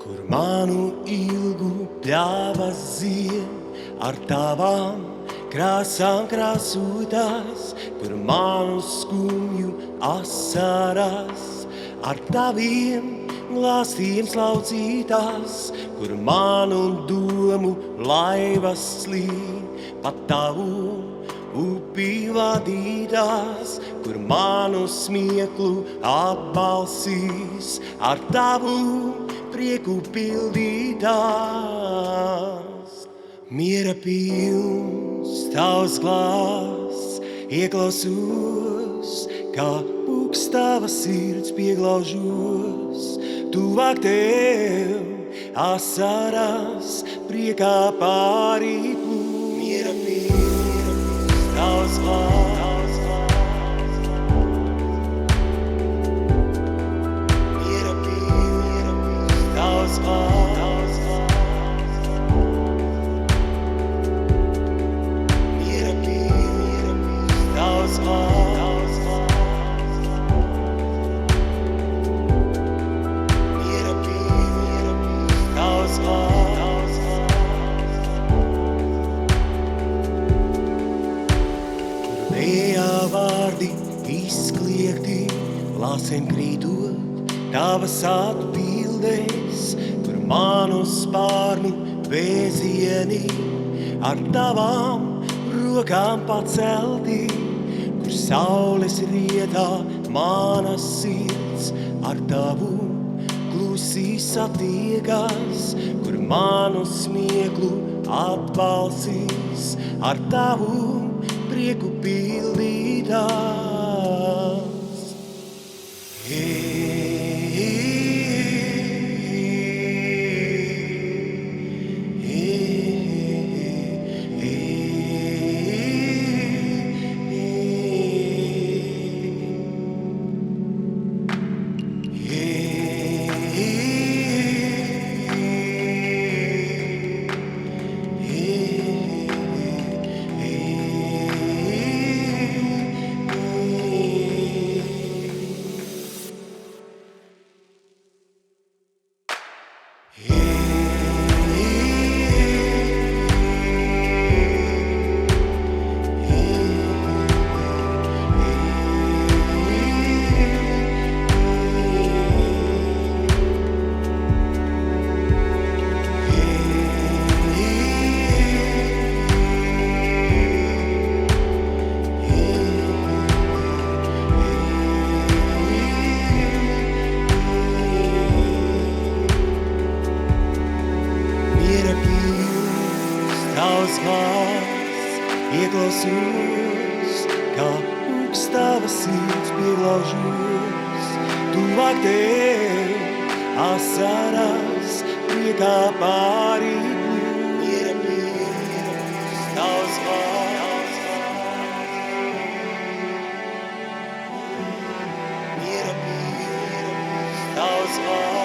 kur manu ilgu pļāva ziem, ar tavām krāsām krāsotās, kur manu skumju asaras, ar taviem glāstiem slaucītās, kur manu domu laivas slīd, pa tavu upi vadītās, kur manu smieklu apbalsīs, ar tavu prieku pildītās. Miera pilns tavs glāsts, ieklausos, kā pūks tava sirds pieglaužos, tuvāk tev asaras priekā pārī plūst. Miera pilns tavs glāsts, miera pilns tavs glāsts, miera pilns tavs glāsts, miera pilns tavs glāsts. Vējā vārdi izkliegti, lāsēm krītot, tavas atbildēs, kur manu spārnu vēzieni, ar tavām rokām pacelti, kur saules rietā mana sirds, ar tavu klusī satiekas, kur manu smieklu apbalsīs, ar tavu prieku pildītās. Tavs glāsts, ieklausos, kā pūks tava sirds pieglaužos, tuvāk tev asaras priekā pārī plūst. Miera pilns tavs glāsts, miera pilns tavs glāsts.